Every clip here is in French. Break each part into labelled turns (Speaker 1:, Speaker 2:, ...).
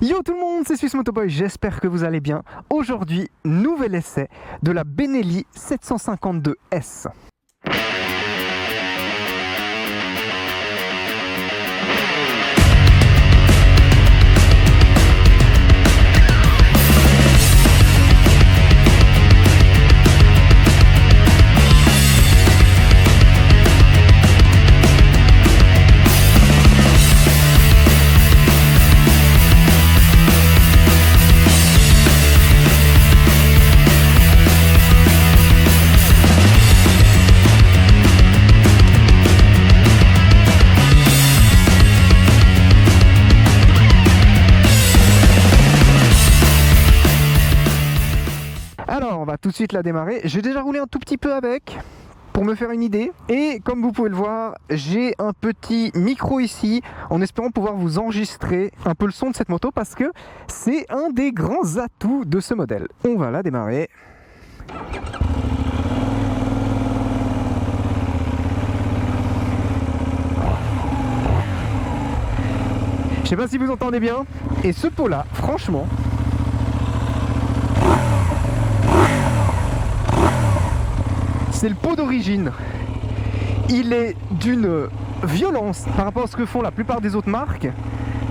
Speaker 1: Yo tout le monde, c'est Swiss Motoboy, j'espère que vous allez bien. Aujourd'hui, nouvel essai de la Benelli 752S. Alors, on va tout de suite la démarrer. J'ai déjà roulé un tout petit peu avec pour me faire une idée. Et comme vous pouvez le voir, j'ai un petit micro ici en espérant pouvoir vous enregistrer un peu le son de cette moto parce que c'est un des grands atouts de ce modèle. On va la démarrer. Je sais pas si vous entendez bien. Et ce pot là, franchement, c'est le pot d'origine. Il est d'une violence par rapport à ce que font la plupart des autres marques.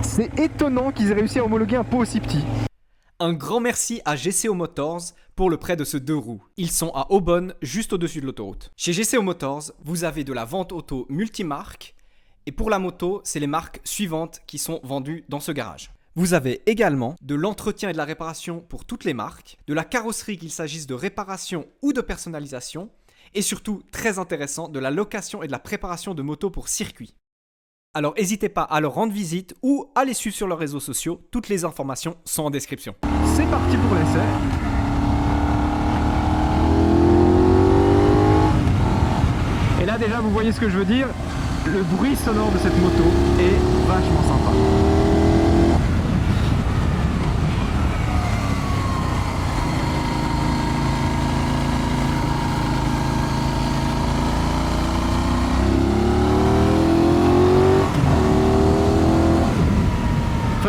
Speaker 1: C'est étonnant qu'ils aient réussi à homologuer un pot aussi petit.
Speaker 2: Un grand merci à GCO Motors pour le prêt de ce 2 roues. Ils sont à Aubonne, juste au-dessus de l'autoroute. Chez GCO Motors, vous avez de la vente auto multimarque. Et pour la moto, c'est les marques suivantes qui sont vendues dans ce garage. Vous avez également de l'entretien et de la réparation pour toutes les marques, de la carrosserie qu'il s'agisse de réparation ou de personnalisation, et surtout, très intéressant, de la location et de la préparation de motos pour circuit. Alors n'hésitez pas à leur rendre visite ou à les suivre sur leurs réseaux sociaux, toutes les informations sont en description.
Speaker 1: C'est parti pour l'essai. Et là déjà vous voyez ce que je veux dire, le bruit sonore de cette moto est vachement sympa.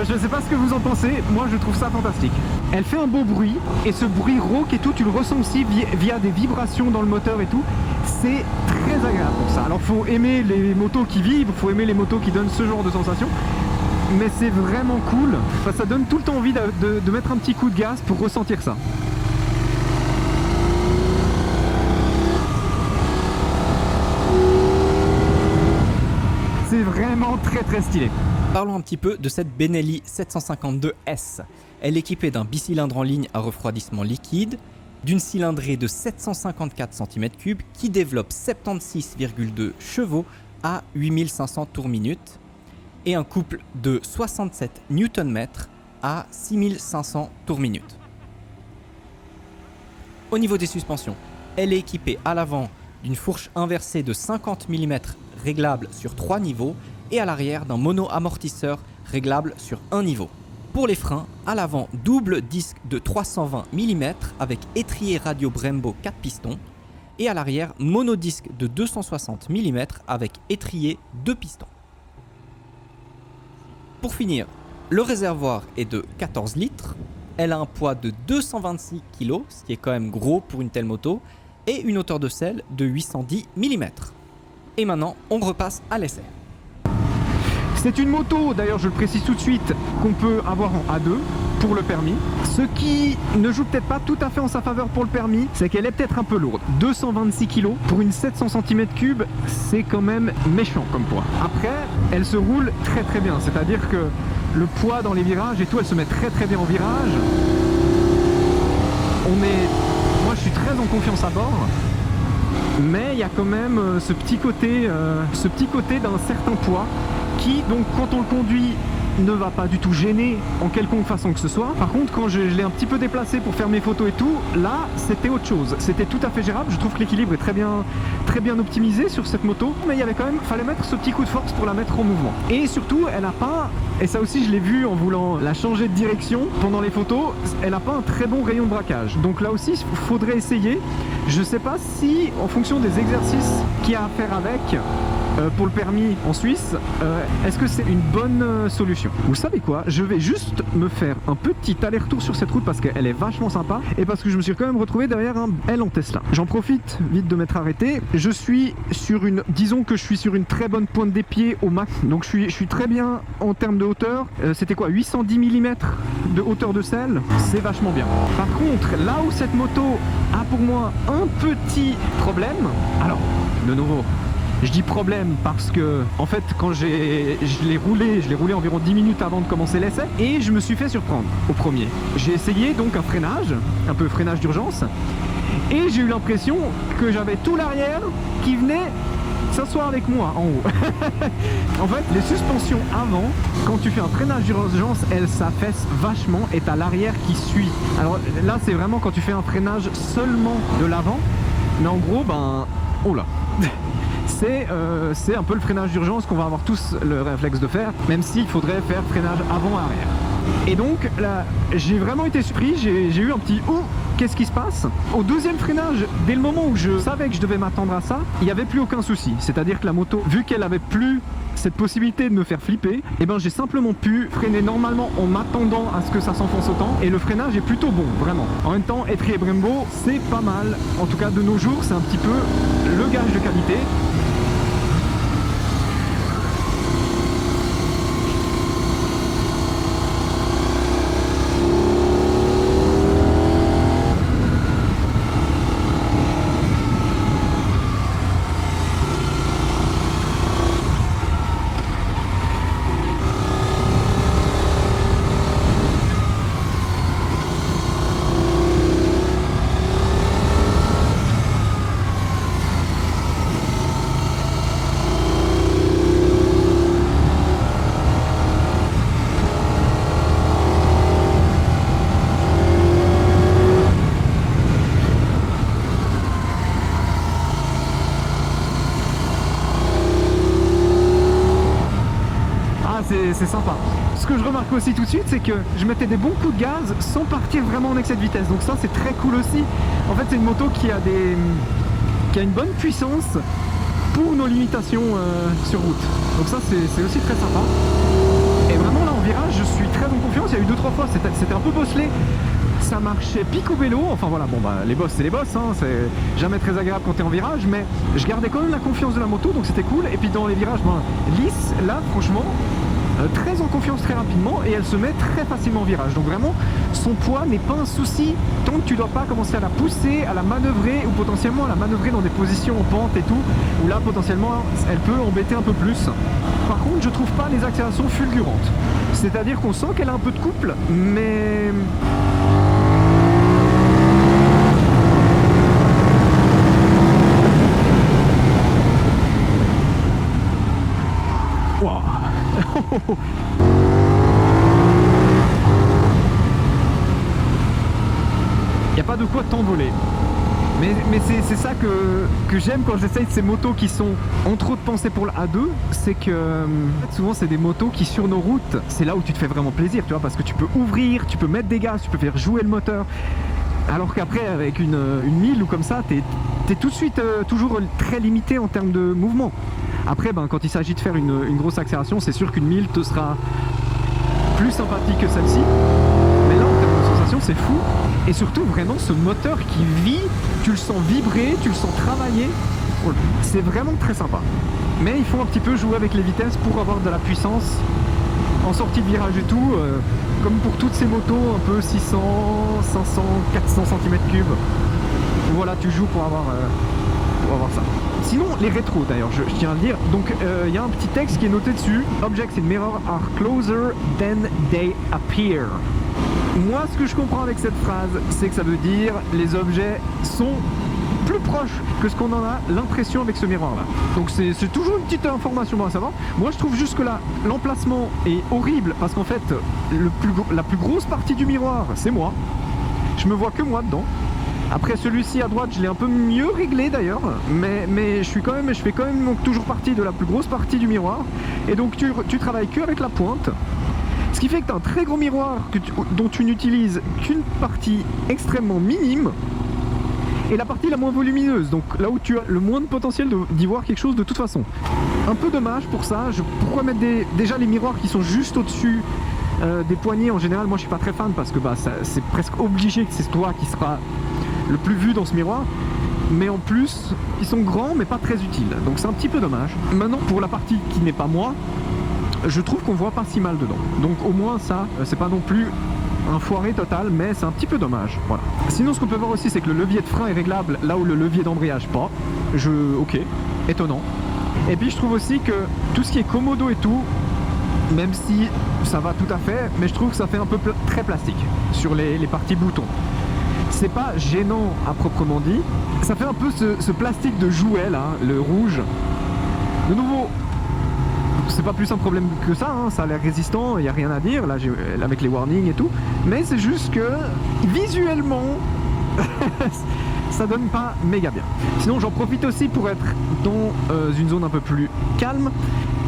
Speaker 1: Je sais pas ce que vous en pensez, moi je trouve ça fantastique. Elle fait un beau bruit et ce bruit rauque et tout, tu le ressens aussi via des vibrations dans le moteur et tout. C'est très agréable pour ça. Alors faut aimer les motos qui vibrent, faut aimer les motos qui donnent ce genre de sensation. Mais c'est vraiment cool. Enfin, ça donne tout le temps envie de mettre un petit coup de gaz pour ressentir ça. C'est vraiment très stylé.
Speaker 2: Parlons un petit peu de cette Benelli 752S. Elle est équipée d'un bicylindre en ligne à refroidissement liquide, d'une cylindrée de 754 cm3 qui développe 76,2 chevaux à 8500 tours minute et un couple de 67 Nm à 6500 tours minute. Au niveau des suspensions, elle est équipée à l'avant d'une fourche inversée de 50 mm réglable sur 3 niveaux et à l'arrière d'un mono-amortisseur réglable sur un niveau. Pour les freins, à l'avant, double disque de 320 mm avec étrier radio Brembo 4 pistons et à l'arrière, monodisque de 260 mm avec étrier 2 pistons. Pour finir, le réservoir est de 14 litres, elle a un poids de 226 kg, ce qui est quand même gros pour une telle moto, et une hauteur de selle de 810 mm. Et maintenant, on repasse à l'essai.
Speaker 1: C'est une moto, d'ailleurs je le précise tout de suite, qu'on peut avoir en A2 pour le permis. Ce qui ne joue peut-être pas tout à fait en sa faveur pour le permis, c'est qu'elle est peut-être un peu lourde. 226 kg pour une 700 cm3, c'est quand même méchant comme poids. Après, elle se roule très bien, c'est-à-dire que le poids dans les virages et tout, elle se met très bien en virage. Moi je suis très en confiance à bord. Mais il y a quand même ce petit côté d'un certain poids qui, donc, quand on le conduit, ne va pas du tout gêner en quelconque façon que ce soit. Par contre, quand je l'ai un petit peu déplacé pour faire mes photos et tout, là, c'était autre chose. C'était tout à fait gérable. Je trouve que l'équilibre est très bien optimisé sur cette moto. Mais il y avait quand même, fallait mettre ce petit coup de force pour la mettre en mouvement. Et surtout, elle n'a pas, et ça aussi je l'ai vu en voulant la changer de direction pendant les photos, elle n'a pas un très bon rayon de braquage. Donc là aussi, il faudrait essayer. Je sais pas si, en fonction des exercices qu'il y a à faire avec, pour le permis en Suisse, est-ce que c'est une bonne solution? Vous savez quoi? Je vais juste me faire un petit aller-retour sur cette route parce qu'elle est vachement sympa et parce que je me suis quand même retrouvé derrière un L en Tesla. J'en profite vite de m'être arrêté. Je suis sur une, disons que je suis sur une très bonne pointe des pieds au max, donc je suis très bien en termes de hauteur. C'était quoi, 810 mm de hauteur de selle? C'est vachement bien. Par contre, là où cette moto a pour moi un petit problème, alors de nouveau, je dis problème parce que en fait quand je l'ai roulé environ 10 minutes avant de commencer l'essai et je me suis fait surprendre au premier. J'ai essayé donc un freinage, un peu freinage d'urgence, et j'ai eu l'impression que j'avais tout l'arrière qui venait s'asseoir avec moi en haut. En fait, les suspensions avant, quand tu fais un freinage d'urgence, elles s'affaissent vachement et t'as l'arrière qui suit. Alors là, c'est vraiment quand tu fais un freinage seulement de l'avant, mais en gros, ben, oh là. C'est un peu le freinage d'urgence qu'on va avoir tous le réflexe de faire, même s'il faudrait faire freinage avant-arrière. Et donc là, j'ai vraiment été surpris, j'ai eu un petit ouh, qu'est-ce qui se passe? Au deuxième freinage, dès le moment où je savais que je devais m'attendre à ça, il n'y avait plus aucun souci. C'est-à-dire que la moto, vu qu'elle avait plus cette possibilité de me faire flipper, et ben j'ai simplement pu freiner normalement en m'attendant à ce que ça s'enfonce autant, et le freinage est plutôt bon, vraiment. En même temps, Etri et Brembo, c'est pas mal. En tout cas, de nos jours, c'est un petit peu le gage de qualité. C'est sympa. Ce que je remarque aussi tout de suite, c'est que je mettais des bons coups de gaz sans partir vraiment en excès de vitesse. Donc ça, c'est très cool aussi. En fait, c'est une moto qui a une bonne puissance pour nos limitations sur route. Donc ça, c'est aussi très sympa. Et vraiment là, en virage, je suis très en confiance. Il y a eu 2-3 fois, c'était un peu bosselé. Ça marchait pique au vélo, enfin voilà, bon bah les bosses c'est les bosses, hein, c'est jamais très agréable quand t'es en virage, mais je gardais quand même la confiance de la moto, donc c'était cool. Et puis dans les virages, ben, lisse, là franchement, très en confiance très rapidement, et elle se met très facilement en virage. Donc vraiment, son poids n'est pas un souci tant que tu dois pas commencer à la pousser, à la manœuvrer, ou potentiellement à la manœuvrer dans des positions en pente et tout, où là potentiellement elle peut embêter un peu plus. Par contre, je trouve pas les accélérations fulgurantes. C'est-à-dire qu'on sent qu'elle a un peu de couple, mais... Wow. Il n'y a pas de quoi t'envoler. Mais c'est ça que j'aime quand j'essaye de ces motos qui sont en trop de pensée pour le A2, c'est que en fait, souvent c'est des motos qui sur nos routes, c'est là où tu te fais vraiment plaisir, tu vois, parce que tu peux ouvrir, tu peux mettre des gaz, tu peux faire jouer le moteur. Alors qu'après avec une 1000 ou comme ça, t'es tout de suite toujours très limité en termes de mouvement. Après, ben, quand il s'agit de faire une grosse accélération, c'est sûr qu'une 1000 te sera plus sympathique que celle-ci. Mais là, en termes de sensation, c'est fou. Et surtout, vraiment, ce moteur qui vit, tu le sens vibrer, tu le sens travailler. C'est vraiment très sympa. Mais il faut un petit peu jouer avec les vitesses pour avoir de la puissance en sortie de virage et tout. Comme pour toutes ces motos, un peu 600, 500, 400 cm3. Voilà, tu joues pour avoir ça. Sinon, les rétros d'ailleurs, je tiens à le dire. Donc, il y a un petit texte qui est noté dessus. Objects in mirror are closer than they appear. Moi, ce que je comprends avec cette phrase, c'est que ça veut dire les objets sont plus proches que ce qu'on en a l'impression avec ce miroir là. Donc c'est toujours une petite information à savoir. Moi je trouve juste que là l'emplacement est horrible parce qu'en fait la plus grosse partie du miroir c'est moi. Je me vois que moi dedans. Après celui-ci à droite je l'ai un peu mieux réglé d'ailleurs, mais je fais quand même donc toujours partie de la plus grosse partie du miroir. Et donc tu travailles que avec la pointe. Ce qui fait que tu as un très gros miroir dont tu n'utilises qu'une partie extrêmement minime. et la partie la moins volumineuse, donc là où tu as le moins de potentiel d'y voir quelque chose de toute façon. Un peu dommage pour ça. Pourquoi mettre déjà les miroirs qui sont juste au-dessus des poignées? En général, moi je suis pas très fan parce que c'est presque obligé que c'est toi qui sera le plus vu dans ce miroir. Mais en plus, ils sont grands mais pas très utiles, donc c'est un petit peu dommage. Maintenant, pour la partie qui n'est pas moi, je trouve qu'on voit pas si mal dedans. Donc au moins ça, c'est pas non plus un foiré total, mais c'est un petit peu dommage. Voilà. Sinon, ce qu'on peut voir aussi, c'est que le levier de frein est réglable là où le levier d'embrayage pas. Ok, étonnant. Et puis je trouve aussi que tout ce qui est commodo et tout, même si ça va tout à fait, mais je trouve que ça fait un peu très plastique sur les parties boutons. C'est pas gênant à proprement dit. Ça fait un peu ce plastique de jouet là, le rouge. De nouveau, c'est pas plus un problème que ça, hein. Ça a l'air résistant, il n'y a rien à dire là, avec les warnings et tout. Mais c'est juste que visuellement, ça donne pas méga bien. Sinon, j'en profite aussi pour être dans une zone un peu plus calme.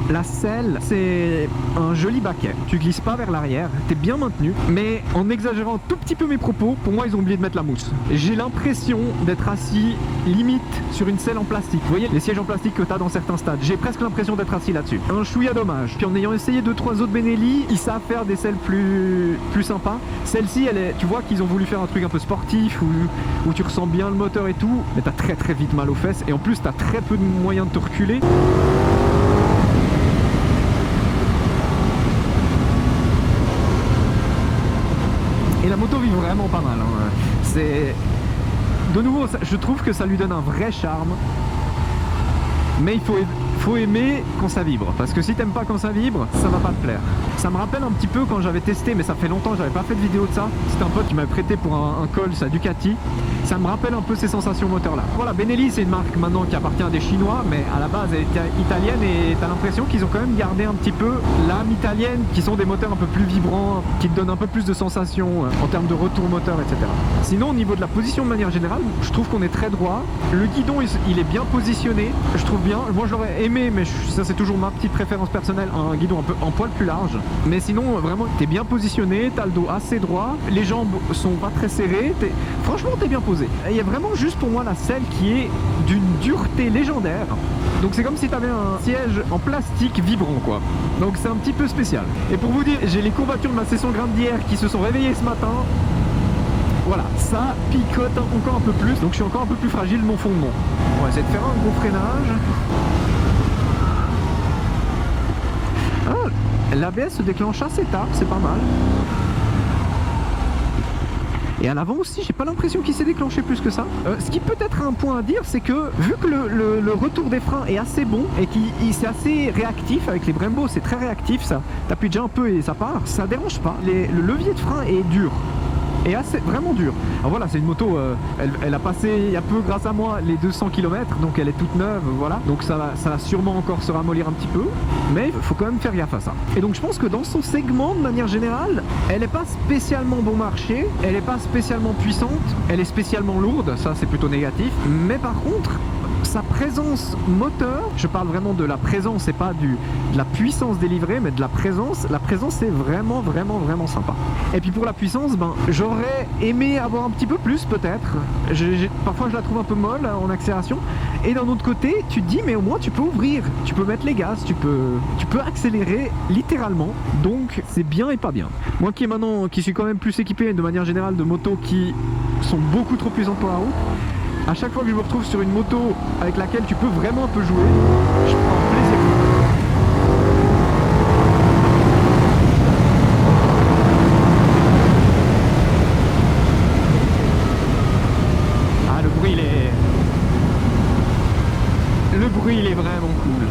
Speaker 1: La selle, c'est un joli baquet. Tu glisses pas vers l'arrière, t'es bien maintenu. Mais en exagérant un tout petit peu mes propos, pour moi, ils ont oublié de mettre la mousse. J'ai l'impression d'être assis limite sur une selle en plastique. Vous voyez les sièges en plastique que t'as dans certains stades? J'ai presque l'impression d'être assis là-dessus. Un chouïa dommage. Puis en ayant essayé 2-3 autres Benelli, ils savent faire des selles plus sympas. Celle-ci, tu vois qu'ils ont voulu faire un truc un peu sportif où tu ressens bien le moteur et tout, mais t'as très très vite mal aux fesses et en plus t'as très peu de moyens de te reculer. Et la moto vit vraiment pas mal, hein. C'est... De nouveau, je trouve que ça lui donne un vrai charme. Mais il faut aimer quand ça vibre. Parce que si t'aimes pas quand ça vibre, ça va pas te plaire. Ça me rappelle un petit peu quand j'avais testé, mais ça fait longtemps que j'avais pas fait de vidéo de ça. C'était un pote qui m'avait prêté pour un col, sa Ducati. Ça me rappelle un peu ces sensations moteur là. Voilà, Benelli c'est une marque maintenant qui appartient à des Chinois, mais à la base elle est italienne et t'as l'impression qu'ils ont quand même gardé un petit peu l'âme italienne, qui sont des moteurs un peu plus vibrants, qui te donnent un peu plus de sensations en termes de retour moteur, etc. Sinon au niveau de la position de manière générale, je trouve qu'on est très droit. Le guidon il est bien positionné, je trouve bien. Moi je l'aurais aimé, mais ça c'est toujours ma petite préférence personnelle, un guidon un peu en poil plus large. Mais sinon vraiment t'es bien positionné, t'as le dos assez droit, les jambes sont pas très serrées, franchement t'es bien posé. Il y a vraiment juste pour moi la selle qui est d'une dureté légendaire. Donc c'est comme si tu avais un siège en plastique vibrant quoi. Donc c'est un petit peu spécial. Et pour vous dire, j'ai les courbatures de ma session grain d'hier qui se sont réveillées ce matin. Voilà, ça picote encore un peu plus. Donc je suis encore un peu plus fragile de mon fondement. On va essayer de faire un gros freinage. Ah, l'ABS se déclenche assez tard, c'est pas mal. Et à l'avant aussi, j'ai pas l'impression qu'il s'est déclenché plus que ça. Ce qui peut être un point à dire, c'est que vu que le retour des freins est assez bon et qu'il c'est assez réactif avec les Brembo, c'est très réactif ça. T'appuies déjà un peu et ça part, ça dérange pas. Le levier de frein est dur. Et assez vraiment dur. Alors voilà, c'est une moto, elle a passé il y a peu grâce à moi les 200 km, donc elle est toute neuve, voilà. Donc ça va sûrement encore se ramollir un petit peu, mais il faut quand même faire gaffe à ça. Et donc je pense que dans son segment, de manière générale, elle n'est pas spécialement bon marché, elle n'est pas spécialement puissante, elle est spécialement lourde, ça c'est plutôt négatif. Mais par contre, sa présence moteur, je parle vraiment de la présence et pas de la puissance délivrée, mais de la présence c'est vraiment sympa. Et puis pour la puissance, j'aurais aimé avoir un petit peu plus peut-être. Parfois je la trouve un peu molle en accélération, et d'un autre côté tu te dis mais au moins tu peux ouvrir, tu peux mettre les gaz, tu peux accélérer littéralement, donc c'est bien et pas bien. Moi qui suis quand même plus équipé de manière générale de motos qui sont beaucoup trop puissantes pour la route, à chaque fois que je me retrouve sur une moto avec laquelle tu peux vraiment un peu jouer, je prends plaisir. Ah, le bruit il est vraiment cool.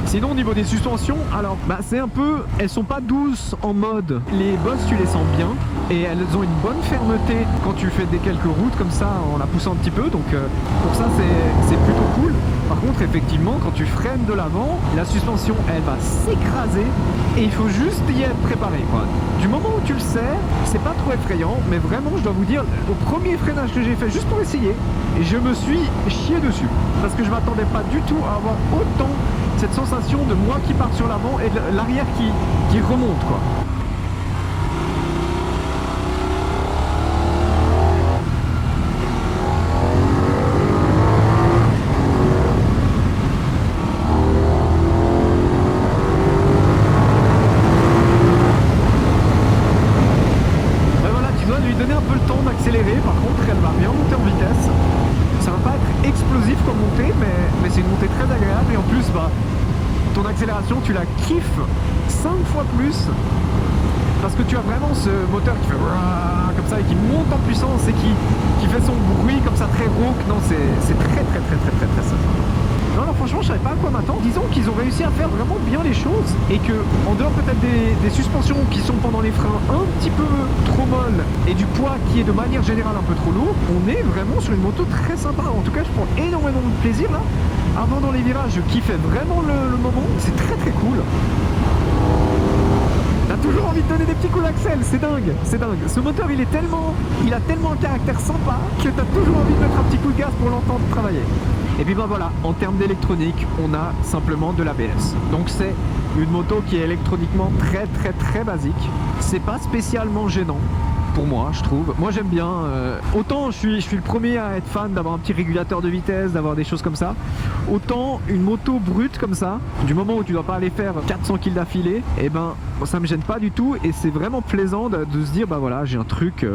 Speaker 1: Sinon au niveau des suspensions, alors c'est un peu, elles sont pas douces en mode, les bosses tu les sens bien et elles ont une bonne fermeté quand tu fais quelques routes comme ça en la poussant un petit peu, donc pour ça c'est plutôt cool. Par contre effectivement quand tu freines de l'avant, la suspension elle va s'écraser et il faut juste y être préparé quoi. Du moment où tu le sais, c'est pas trop effrayant, mais vraiment je dois vous dire, au premier freinage que j'ai fait juste pour essayer, je me suis chié dessus parce que je m'attendais pas du tout à avoir autant cette sensation de moi qui part sur l'avant et de l'arrière qui remonte quoi. dois lui donner un peu le temps d'accélérer. Par contre, elle va bien monter en vitesse. Ça va pas être explosif comme montée, mais c'est une montée très agréable. Et en plus, bah, ton accélération, tu la kiffes 5 fois plus. Parce que tu as vraiment ce moteur qui fait comme ça et qui monte en puissance et qui fait son bruit comme ça très rauque. Non, c'est très sympa. Non, franchement, je savais pas à quoi m'attendre. Disons qu'ils ont réussi à faire vraiment bien les choses et que, en dehors peut-être des suspensions qui sont pendant les freins un petit peu trop molles et du poids qui est de manière générale un peu trop lourd, on est vraiment sur une moto très sympa. En tout cas, je prends énormément de plaisir là. Avant dans les virages, je kiffais vraiment le moment. C'est très cool. T'as toujours envie de donner des petits coups d'axel, c'est dingue. Ce moteur, il a tellement un caractère sympa que t'as toujours envie de mettre un petit coup de gaz pour l'entendre travailler. Et puis bah voilà, en termes d'électronique, on a simplement de l'ABS. Donc c'est une moto qui est électroniquement très basique. C'est pas spécialement gênant. Pour moi, je trouve. Moi, j'aime bien. Autant je suis le premier à être fan d'avoir un petit régulateur de vitesse, d'avoir des choses comme ça. Autant une moto brute comme ça, du moment où tu dois pas aller faire 400 kg d'affilée, et ben ça me gêne pas du tout et c'est vraiment plaisant de se dire bah voilà, j'ai un truc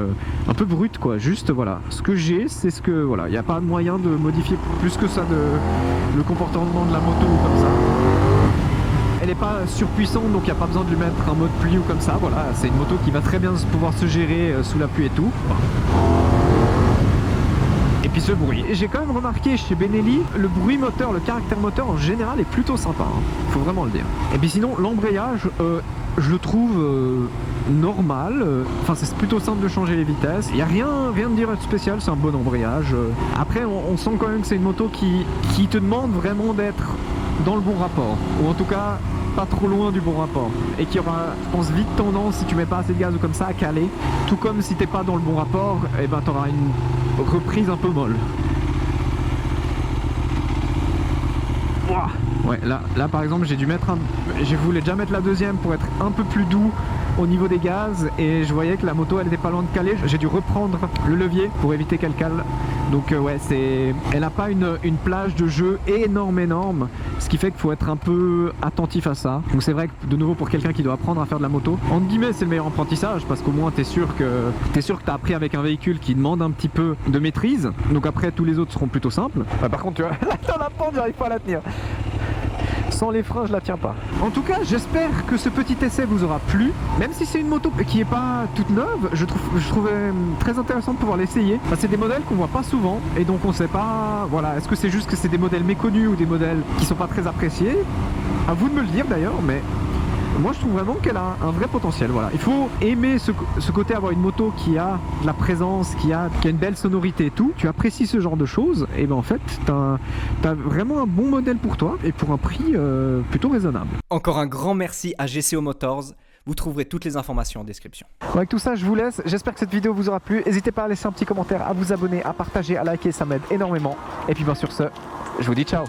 Speaker 1: un peu brut quoi. Juste voilà, ce que j'ai, c'est ce que voilà. Il n'y a pas de moyen de modifier plus que ça le comportement de la moto comme ça. Elle n'est pas surpuissante, donc il n'y a pas besoin de lui mettre un mode pluie ou comme ça. Voilà, c'est une moto qui va très bien pouvoir se gérer sous la pluie et tout. Et puis ce bruit. J'ai quand même remarqué chez Benelli, le bruit moteur, le caractère moteur en général est plutôt sympa. Faut vraiment le dire. Et puis sinon, l'embrayage, je le trouve normal. Enfin, c'est plutôt simple de changer les vitesses. Il n'y a rien de dire de spécial, c'est un bon embrayage. Après, on sent quand même que c'est une moto qui te demande vraiment d'être dans le bon rapport, ou en tout cas pas trop loin du bon rapport, et qui aura, je pense, vite tendance, si tu mets pas assez de gaz ou comme ça, à caler, tout comme si t'es pas dans le bon rapport, et ben t'auras une reprise un peu molle. Ouais, là par exemple je voulais déjà mettre la deuxième pour être un peu plus doux au niveau des gaz et je voyais que la moto elle était pas loin de caler. J'ai dû reprendre le levier pour éviter qu'elle cale. Donc ouais, elle n'a pas une plage de jeu énorme, ce qui fait qu'il faut être un peu attentif à ça. Donc c'est vrai que de nouveau pour quelqu'un qui doit apprendre à faire de la moto, entre guillemets c'est le meilleur apprentissage parce qu'au moins t'es sûr que t'as appris avec un véhicule qui demande un petit peu de maîtrise. Donc après tous les autres seront plutôt simples. Par contre tu vois, dans la pente j'arrive pas à la tenir. Sans les freins, je la tiens pas. En tout cas, j'espère que ce petit essai vous aura plu. Même si c'est une moto qui est pas toute neuve, je trouvais très intéressant de pouvoir l'essayer. Enfin, c'est des modèles qu'on voit pas souvent et donc on sait pas. Voilà, est-ce que c'est juste que c'est des modèles méconnus ou des modèles qui sont pas très appréciés? À vous de me le dire d'ailleurs, mais moi je trouve vraiment qu'elle a un vrai potentiel. Voilà, il faut aimer ce côté, avoir une moto qui a de la présence, qui a une belle sonorité et tout. Tu apprécies ce genre de choses, et ben en fait t'as vraiment un bon modèle pour toi et pour un prix plutôt raisonnable.
Speaker 2: Encore un grand merci à GCO Motors. Vous trouverez toutes les informations en description.
Speaker 1: Bon, avec tout ça, je vous laisse. J'espère que cette vidéo vous aura plu. N'hésitez pas à laisser un petit commentaire, à vous abonner, à partager, à liker, ça m'aide énormément. Et puis bien sur ce, je vous dis ciao.